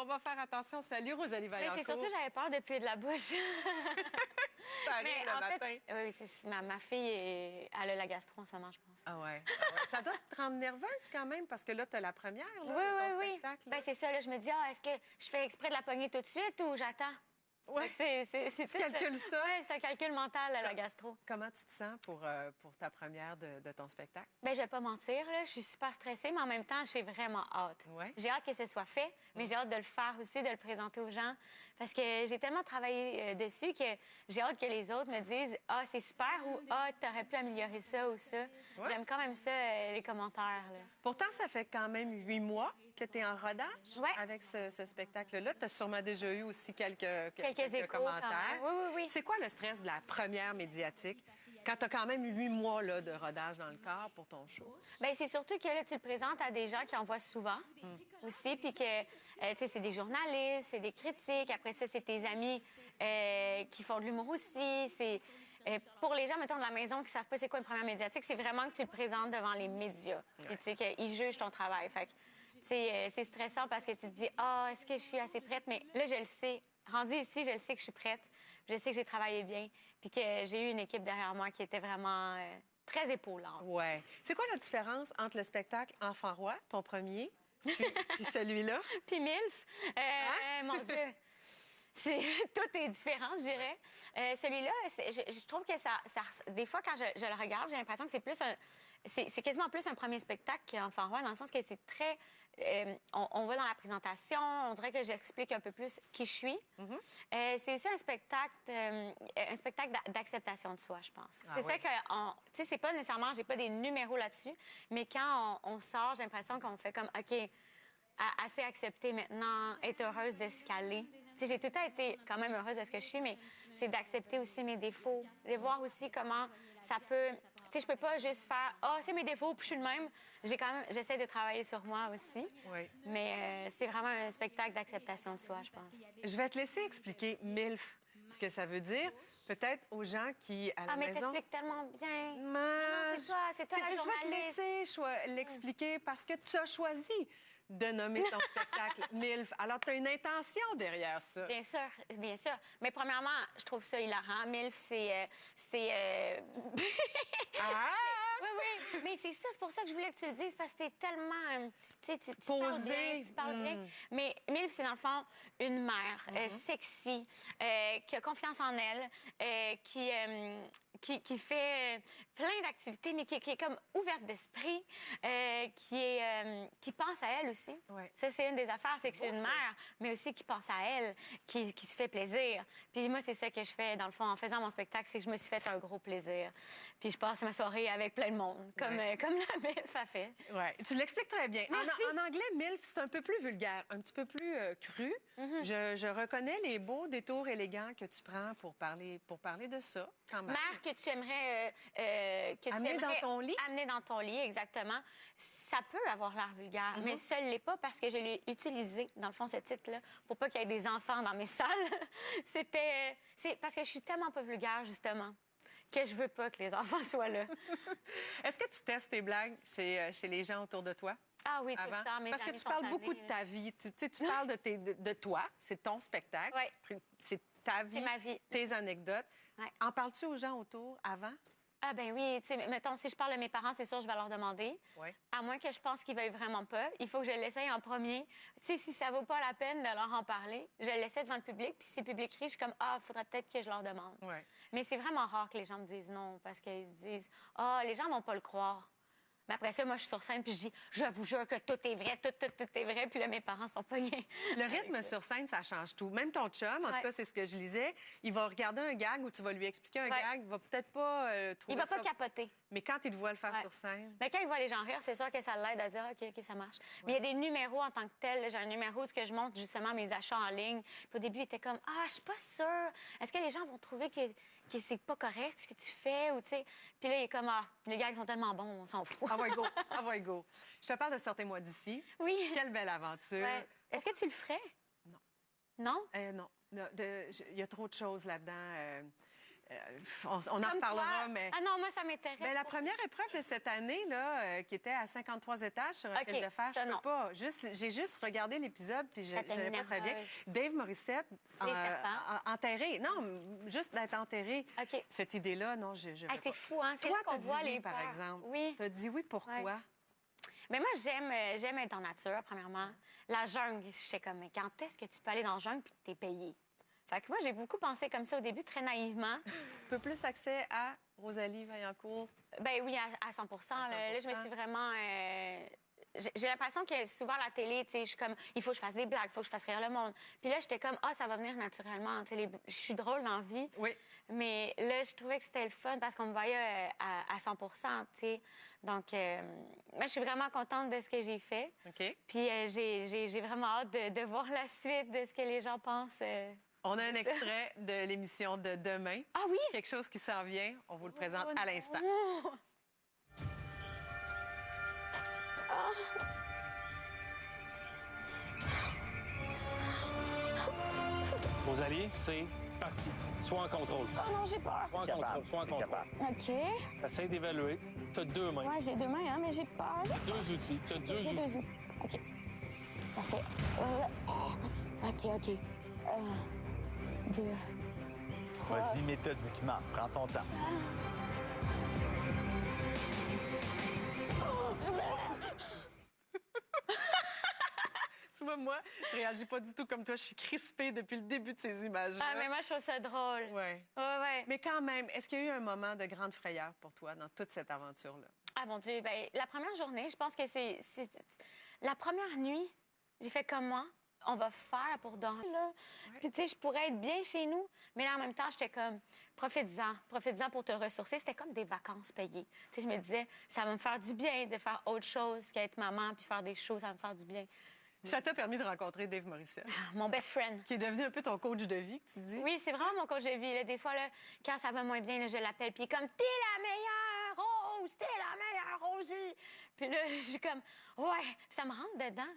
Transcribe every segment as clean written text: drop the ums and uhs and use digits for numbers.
on va faire attention. Salut, Rosalie Vaillancourt. Mais c'est surtout, j'avais peur de puer de la bouche. Ça arrive le matin. Oui, ma fille, elle a la gastro en ce moment, je pense. Ah ouais. Ça doit te rendre nerveuse quand même, parce que là, tu as la première là, de ton spectacle. Ben, c'est ça, là, je me dis, est-ce que je fais exprès de la pogner tout de suite ou j'attends? Oui, tu calcules ça. Oui, c'est un calcul mental, la gastro. Comment tu te sens pour ta première de ton spectacle? Bien, je vais pas mentir, là, je suis super stressée, mais en même temps, j'ai vraiment hâte. Ouais. J'ai hâte que ce soit fait, mais j'ai hâte de le faire aussi, de le présenter aux gens, parce que j'ai tellement travaillé dessus que j'ai hâte que les autres me disent « Ah, c'est super » ou « Ah, t'aurais pu améliorer ça ou ça. Ouais. » J'aime quand même ça, les commentaires. Là. Pourtant, ça fait quand même 8 mois que tu es en rodage avec ce spectacle-là. Tu as sûrement déjà eu aussi quelques échos, commentaires. Oui. C'est quoi le stress de la première médiatique quand tu as quand même 8 mois là, de rodage dans le corps pour ton show? Bien, c'est surtout que là, tu le présentes à des gens qui en voient souvent aussi, puis que, tu sais, c'est des journalistes, c'est des critiques. Après ça, c'est tes amis qui font de l'humour aussi. C'est... pour les gens, mettons, de la maison qui savent pas c'est quoi une première médiatique, c'est vraiment que tu le présentes devant les médias. Puis, tu sais, qu'ils jugent ton travail. Fait que, tu sais, c'est stressant parce que tu te dis, est-ce que je suis assez prête? Mais là, je le sais. Rendue ici, je le sais que je suis prête. Je sais que j'ai travaillé bien. Puis que j'ai eu une équipe derrière moi qui était vraiment très épaulante. Ouais. C'est quoi la différence entre le spectacle Enfant Roi, ton premier, puis celui-là? Puis MILF. Mon Dieu. Tout est différent, je dirais. Celui-là, je trouve que ça... Des fois, quand je le regarde, j'ai l'impression que c'est plus un... C'est quasiment plus un premier spectacle qu'Enfant Roi, dans le sens que c'est très... on va dans la présentation, on dirait que j'explique un peu plus qui je suis. C'est aussi un spectacle d'acceptation de soi, je pense. C'est ça que... Tu sais, c'est pas nécessairement... J'ai pas des numéros là-dessus, mais quand on sort, j'ai l'impression qu'on fait comme, OK, assez accepter maintenant, être heureuse de ce qu'elle est. Tu sais, j'ai tout le temps été quand même heureuse de ce que je suis, mais c'est d'accepter aussi mes défauts, de voir aussi comment ça peut... Tu sais, je peux pas juste faire « c'est mes défauts, puis je suis le même ». J'essaie de travailler sur moi aussi. Oui. Mais c'est vraiment un spectacle d'acceptation de soi, je pense. Je vais te laisser expliquer MILF, ce que ça veut dire. Peut-être aux gens qui, à la maison... mais t'expliques tellement bien. Non, c'est toi la journaliste. Je vais te laisser l'expliquer parce que tu as choisi de nommer ton spectacle MILF. Alors, tu as une intention derrière ça. Bien sûr, bien sûr. Mais premièrement, je trouve ça hilarant. MILF, c'est... Oui. Mais c'est ça, c'est pour ça que je voulais que tu le dises, parce que t'es tellement... Tu sais, tu parles bien, tu parles bien. Mais MILF, c'est dans le fond une mère sexy, qui a confiance en elle, qui fait plein d'activités, mais qui est comme ouverte d'esprit, qui pense à elle aussi. Ouais. Ça, c'est une des affaires, c'est que c'est une mère, mais aussi qui pense à elle, qui se fait plaisir. Puis moi, c'est ça que je fais, dans le fond, en faisant mon spectacle, c'est que je me suis fait un gros plaisir. Puis je passe ma soirée avec plein de monde, comme la MILF a fait. Oui, tu l'expliques très bien. En anglais, MILF, c'est un peu plus vulgaire, un petit peu plus cru. Je reconnais les beaux détours élégants que tu prends pour parler de ça, quand même. Mère que tu aimerais... amener dans ton lit? Amener dans ton lit, exactement. Ça peut avoir l'air vulgaire, mais ça ne l'est pas parce que je l'ai utilisé, dans le fond, ce titre-là, pour pas qu'il y ait des enfants dans mes salles. C'est parce que je suis tellement pas vulgaire, justement, que je veux pas que les enfants soient là. Est-ce que tu testes tes blagues chez les gens autour de toi? Ah oui, tout le temps. Parce que tu parles beaucoup de ta vie. Tu parles de toi, c'est ton spectacle. Oui. C'est ta vie, ma vie. Tes anecdotes. Ouais. En parles-tu aux gens autour avant? Ah ben oui, tu sais, mettons, si je parle de mes parents, c'est sûr, je vais leur demander. Oui. À moins que je pense qu'ils veuillent vraiment pas. Il faut que je l'essaye en premier. Tu sais, si ça vaut pas la peine de leur en parler, je l'essaie devant le public, puis si le public crie, je suis comme, faudrait peut-être que je leur demande. Ouais. Mais c'est vraiment rare que les gens me disent non, parce qu'ils se disent, les gens vont pas le croire. Mais après ça, moi, je suis sur scène, puis je dis, je vous jure que tout est vrai, tout est vrai. Puis là, mes parents sont pognés. Le rythme sur scène, ça change tout. Même ton chum, en tout cas, c'est ce que je lisais, il va regarder un gag où tu vas lui expliquer un gag, il va peut-être pas trouver ça... Il va pas capoter. Mais quand il te voit le faire sur scène... Mais quand il voit les gens rire, c'est sûr que ça l'aide à dire « OK, ça marche ». Mais il y a des numéros en tant que tel. J'ai un numéro où je montre justement mes achats en ligne. Puis au début, il était comme « je suis pas sûre. Est-ce que les gens vont trouver que c'est pas correct ce que tu fais? » ou tu sais. Puis là, il est comme « les gags sont tellement bons, on s'en fout. » Ah ouais, go. Je te parle de Sortez-moi d'ici. Oui. Quelle belle aventure. Ouais. Est-ce que tu le ferais? Non. Non? Non. Il y a trop de choses là-dedans. On en Comme reparlera, quoi? mais... Ah non, moi, ça m'intéresse. Mais la première épreuve de cette année, là, qui était à 53 étages sur un OK, fil de fer, ça, je peux non. pas. J'ai juste regardé l'épisode, puis je Ça t'a n'avais mis pas très bien. nerveuse. Dave Morissette, Les serpents. enterré. Non, juste d'être enterré. OK. Cette idée-là, non, je Ah, veux c'est pas. fou, hein? C'est Toi, là qu'on t'as dit voit oui, les par peurs. exemple. Oui. T'as dit oui, pourquoi? Ouais. Mais moi, j'aime être en nature, premièrement. La jungle, je sais comme, mais quand est-ce que tu peux aller dans la jungle puis que t'es payé? Fait que moi, j'ai beaucoup pensé comme ça au début, très naïvement. Un peu plus accès à Rosalie Vaillancourt. Ben oui, à 100 Là, je me suis vraiment... j'ai l'impression que souvent, à la télé, tu sais, je suis comme, il faut que je fasse des blagues, il faut que je fasse rire le monde. Puis là, j'étais comme, ça va venir naturellement. Tu sais, je suis drôle dans la vie. Oui. Mais là, je trouvais que c'était le fun parce qu'on me voyait à 100 tu sais. Donc, moi, je suis vraiment contente de ce que j'ai fait. OK. Puis j'ai vraiment hâte de voir la suite de ce que les gens pensent. On a un extrait de l'émission de demain. Ah oui? Quelque chose qui s'en vient. On vous le présente à l'instant. Oh. Rosalie, c'est parti. Sois en contrôle. Oh non, j'ai peur. Sois en contrôle. Sois en contrôle. OK. Essaye d'évaluer. Tu as deux mains, Ouais, j'ai deux mains, hein, mais j'ai peur. deux outils. Tu as deux J'ai outils. deux outils. OK. Ça fait... OK. Deux. Vas-y méthodiquement. Prends ton temps. Tu vois, moi, je réagis pas du tout comme toi. Je suis crispée depuis le début de ces images-là. Ah, mais moi, je trouve ça drôle. Ouais. Ouais. Mais quand même, est-ce qu'il y a eu un moment de grande frayeur pour toi dans toute cette aventure-là? Ah, mon Dieu. Ben, la première journée, je pense que c'est... La première nuit, j'ai fait comment on va faire pour dormir, là. Puis, tu sais, je pourrais être bien chez nous, mais là, en même temps, j'étais comme, profites-en pour te ressourcer. C'était comme des vacances payées. Tu sais, je me disais, ça va me faire du bien de faire autre chose qu'être maman puis faire des choses, ça va me faire du bien. Puis ça t'a permis de rencontrer Dave Morissette, Mon best friend. qui est devenu un peu ton coach de vie, que tu dis. Oui, c'est vraiment mon coach de vie. Là. Des fois, là, quand ça va moins bien, là, je l'appelle, puis il est comme, t'es la meilleure, Rose, t'es la meilleure, Rosie. Puis là, je suis comme, ouais. Puis ça me rentre dedans.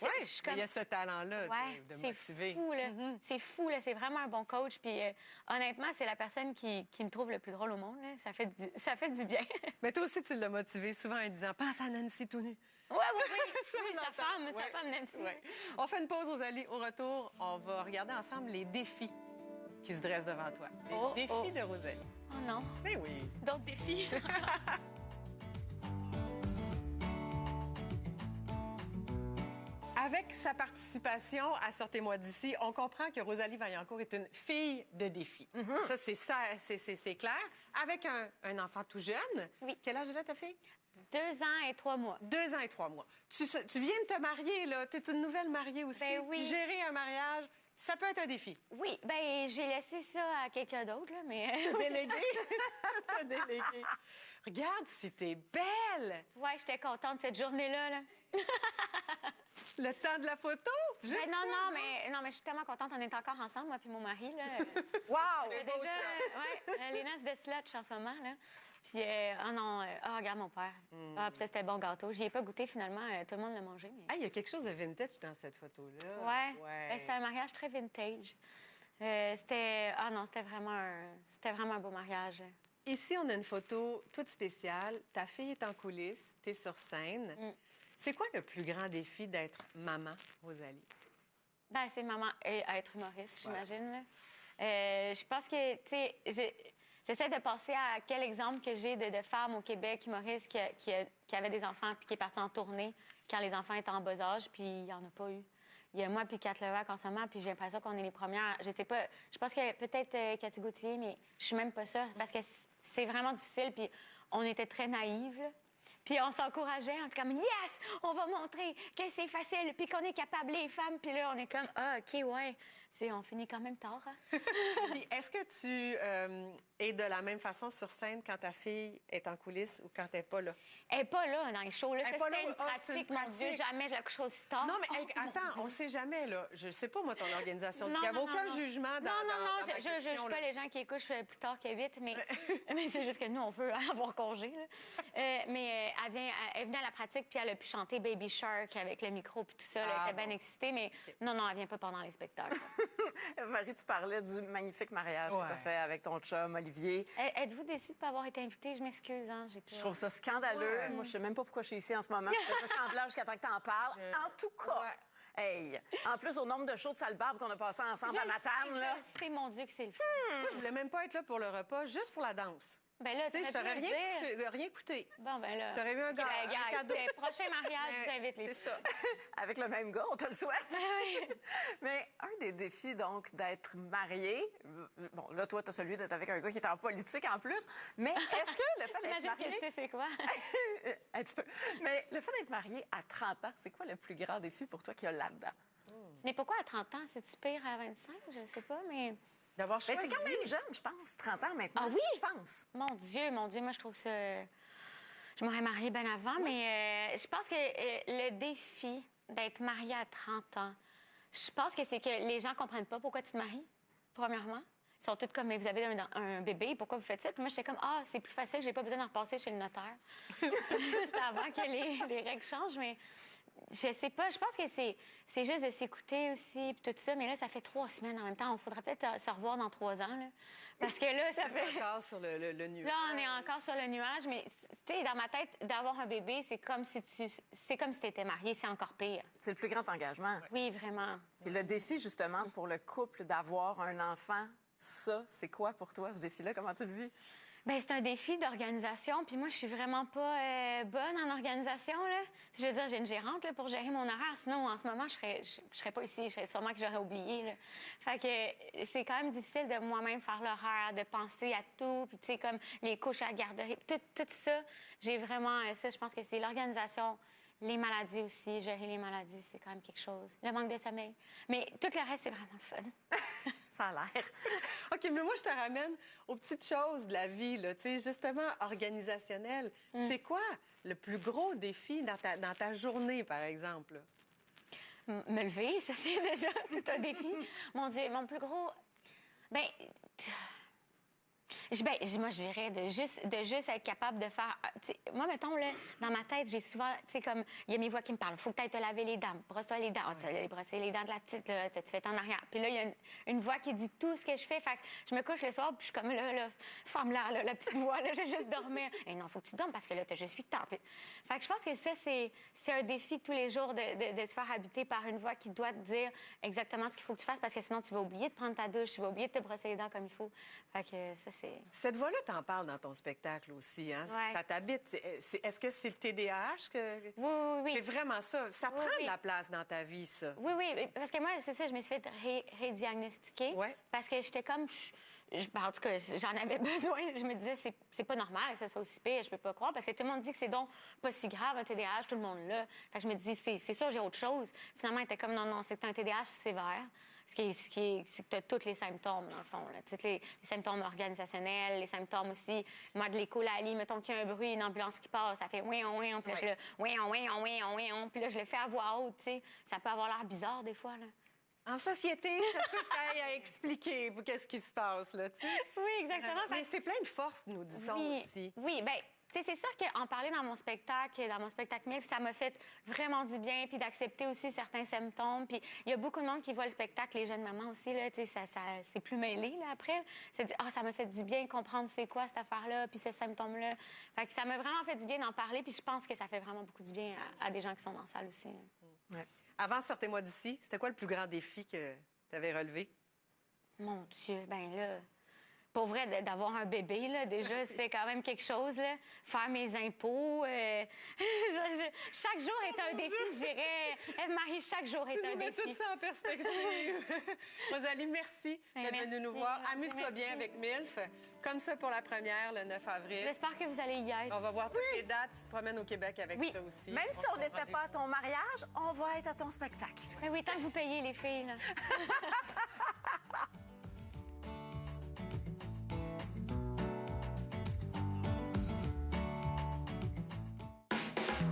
Oui, je suis il y a ce talent-là Ouais, de c'est motiver. fou, là. C'est fou, là. C'est vraiment un bon coach. Puis honnêtement, c'est la personne qui me trouve le plus drôle au monde. Là. Ça fait du bien. Mais toi aussi, tu l'as motivé souvent en disant « Pense à Nancy tout nu ». Oui. Ça, Oui, on sa entend. femme Nancy. Ouais. On fait une pause, Rosalie. Au retour, on va regarder ensemble les défis qui se dressent devant toi. Les défis de Rosalie. Oh non, Ben oui. d'autres défis. Avec sa participation à Sortez-moi d'ici, on comprend que Rosalie Vaillancourt est une fille de défis. Ça, c'est clair. Avec un enfant tout jeune. Oui. Quel âge elle a, ta fille? 2 ans et 3 mois. 2 ans et 3 mois. Tu viens de te marier, là. Tu es une nouvelle mariée aussi. Ben oui. Puis gérer un mariage, ça peut être un défi. Oui, ben j'ai laissé ça à quelqu'un d'autre, là, mais... Délégué. T'as délégué. Regarde si t'es belle. Ouais, j'étais contente cette journée-là, là. Le temps de la photo. Juste Ben, ça, non, mais je suis tellement contente. On est encore ensemble, moi puis mon mari, là. Wow! C'est beau, déjà, ça. les noces de slotch en ce moment, là. Puis, regarde mon père. Ah, puis ça, c'était bon gâteau. J'y ai pas goûté, finalement. Tout le monde l'a mangé, mais... Ah, il y a quelque chose de vintage dans cette photo-là. Ouais. Ben, c'était un mariage très vintage. C'était vraiment un beau mariage. Ici, on a une photo toute spéciale. Ta fille est en coulisses, tu es sur scène. C'est quoi le plus grand défi d'être maman, Rosalie? Ben, c'est maman et être humoriste, j'imagine. Là. Je pense que, tu sais, j'essaie de penser à quel exemple que j'ai de femme au Québec humoriste qui avait des enfants puis qui est partie en tournée quand les enfants étaient en bas âge, puis il n'y en a pas eu. Il y a moi puis Kat Levac en ce moment, puis j'ai l'impression qu'on est les premières. Je sais pas, je pense que peut-être Cathy Gauthier, mais je suis même pas sûre, parce que c'est vraiment difficile, puis on était très naïves, là. Puis on s'encourageait, en tout cas, yes, on va montrer que c'est facile, puis qu'on est capable, les femmes. Puis là, on est comme, OK, ouais. On finit quand même tard. Hein? Puis est-ce que tu es de la même façon sur scène quand ta fille est en coulisses ou quand elle n'est pas là? Elle n'est pas là dans les shows. Là. Elle Ça, est pas là, c'était une c'est pratique. une Mon Dieu, pratique. jamais je la coucherai aussi tard. Non, mais Oh, mon attends, Dieu. on ne sait jamais, là. Je sais pas, moi, ton organisation. Non, Il n'y a non, aucun non. jugement dans Non, dans ma je ne question, juge là. pas les gens qui couchent plus tard que 8, mais c'est juste que nous, on veut avoir congé. Là. Mais elle est venue à la pratique, puis elle a pu chanter Baby Shark avec le micro, puis tout ça. Elle était bien excitée, mais non, elle vient pas pendant les spectacles. Marie, tu parlais du magnifique mariage que tu as fait avec ton chum, Olivier. Êtes-vous déçue de ne pas avoir été invitée? Je m'excuse, hein, j'ai pas... Je trouve ça scandaleux. Moi, je sais même pas pourquoi je suis ici en ce moment. Je fais semblant jusqu'à temps que tu en parles. En tout cas, hey, en plus, au nombre de shows de sale barbe qu'on a passé ensemble à Matane, là. Je sais, mon Dieu, que c'est le fun. Moi, je voulais même pas être là pour le repas, juste pour la danse. Ben là, Tu sais, je t'aurais rien coûté. Bon, ben là. T'aurais eu un cadeau. Prochain mariage, je vous invite les C'est ça. Avec le même gars, on te le souhaite. Mais un des défis, donc, d'être marié, bon, là, toi, tu as celui d'être avec un gars qui est en politique en plus, mais est-ce que le fait d'être marié... J'imagine que tu sais c'est quoi. Un petit peu. Mais le fait d'être marié à 30 ans, c'est quoi le plus grand défi pour toi qu'il y a là-dedans? Mais pourquoi à 30 ans? C'est-tu pire à 25? Je sais pas, mais... D'avoir Mais choisi. c'est quand même jeune, je pense, 30 ans maintenant. Ah oui? Je pense. Mon Dieu, moi, je trouve ça... Je m'aurais mariée bien avant, mais je pense que le défi d'être mariée à 30 ans, je pense que c'est que les gens comprennent pas pourquoi tu te maries, premièrement. Ils sont tous comme, mais vous avez un bébé, pourquoi vous faites ça? Puis moi, j'étais comme, c'est plus facile, j'ai pas besoin d'en repasser chez le notaire. C'était avant que les règles changent, mais... Je sais pas, je pense que c'est juste de s'écouter aussi, puis tout ça. Mais là, ça fait 3 semaines en même temps. Il faudra peut-être se revoir dans 3 ans, là. Parce que là, ça fait... encore sur le nuage. Là, on est encore sur le nuage, mais tu sais, dans ma tête, d'avoir un bébé, c'est comme si tu étais mariée, c'est encore pire. C'est le plus grand engagement. Oui, vraiment. Et le défi, justement, pour le couple d'avoir un enfant, ça, c'est quoi pour toi, ce défi-là? Comment tu le vis? Bien, c'est un défi d'organisation. Puis moi, je suis vraiment pas bonne en organisation, là. Je veux dire, j'ai une gérante là, pour gérer mon horaire. Sinon, en ce moment, je serais pas ici. Sûrement que j'aurais oublié, là. Fait que c'est quand même difficile de moi-même faire l'horaire, de penser à tout. Puis, tu sais, comme les couches à la garderie. Tout ça, j'ai vraiment... ça, je pense que c'est l'organisation. Les maladies aussi, gérer les maladies, c'est quand même quelque chose. Le manque de sommeil. Mais tout le reste, c'est vraiment le fun. Ça a l'air. OK, mais moi, je te ramène aux petites choses de la vie, là, tu sais, justement, organisationnelles. C'est quoi le plus gros défi dans ta journée, par exemple? Me lever, ça, c'est déjà tout un défi. Mon Dieu, mon plus gros... Moi, je dirais de juste être capable de faire... Moi, mettons, là, dans ma tête, j'ai souvent... Tu sais, comme, il y a mes voix qui me parlent. Faut que tu ailles te laver les dents. Brosse-toi les dents. Tu as brossé les dents de la petite, là. Tu fais en arrière. Puis là, il y a une voix qui dit tout ce que je fais. Fait que je me couche le soir, puis je suis comme, là, ferme-la, la petite voix, là, je vais juste dormir. Et non, faut que tu dormes parce que là, tu as juste 8 ans. Puis... Fait que je pense que ça, c'est un défi tous les jours de se faire habiter par une voix qui doit te dire exactement ce qu'il faut que tu fasses parce que sinon, tu vas oublier de prendre ta douche, tu vas oublier de te brosser les dents comme il faut. Fait que ça, c'est... Cette voix-là, t'en parles dans ton spectacle aussi, hein? Ouais. Ça t'habite. Est-ce que c'est le TDAH que... Oui. C'est vraiment ça. Ça prend de la place dans ta vie, ça. Oui, parce que moi, c'est ça, je me suis fait rédiagnostiquer. Ouais. Parce que j'étais comme... en tout cas, j'en avais besoin. Je me disais, c'est pas normal que ça soit aussi pire. Je peux pas croire. Parce que tout le monde dit que c'est donc pas si grave, un TDAH, tout le monde là. Fait que je me dis, c'est sûr, j'ai autre chose. Finalement, elle était comme, non, c'est que t'as un TDAH sévère. C'est que tu as tous les symptômes, dans le fond. Là. Tous les symptômes organisationnels, les symptômes aussi. Moi, de l'écholalie, mettons qu'il y a un bruit, une ambulance qui passe, ça fait oui, puis là, je le oui, puis là, je le fais à voix haute, tu sais. Ça peut avoir l'air bizarre, des fois, là. En société, ça peut t'aider à expliquer qu'est-ce qui se passe, là, tu sais. Oui, exactement. Mais c'est plein de force, nous dit-on aussi. Oui, bien, tu sais, c'est sûr qu'en parler dans mon spectacle MILF, ça m'a fait vraiment du bien, puis d'accepter aussi certains symptômes. Puis il y a beaucoup de monde qui voit le spectacle, les jeunes mamans aussi, là, tu sais, c'est plus mêlé, là, après. C'est dit, ça m'a fait du bien comprendre c'est quoi cette affaire-là, puis ces symptômes-là. Fait que ça m'a vraiment fait du bien d'en parler, puis je pense que ça fait vraiment beaucoup du bien à des gens qui sont dans la salle aussi. Ouais. Avant, sortez-moi d'ici, c'était quoi le plus grand défi que tu avais relevé? Mon Dieu, ben là... Pour vrai, d'avoir un bébé, là, déjà, c'était quand même quelque chose, là. Faire mes impôts. Chaque jour est un défi, je dirais. Marie, chaque jour est un défi. Tu tout ça en perspective. Rosalie, merci d'être venue nous voir. Amuse-toi bien avec MILF. Comme ça pour la première, le 9 avril. J'espère que vous allez y être. On va voir toutes les dates. Tu te promènes au Québec avec ça aussi. Même si on n'était pas à ton mariage, on va être à ton spectacle. Mais oui, tant que vous payez, les filles, là.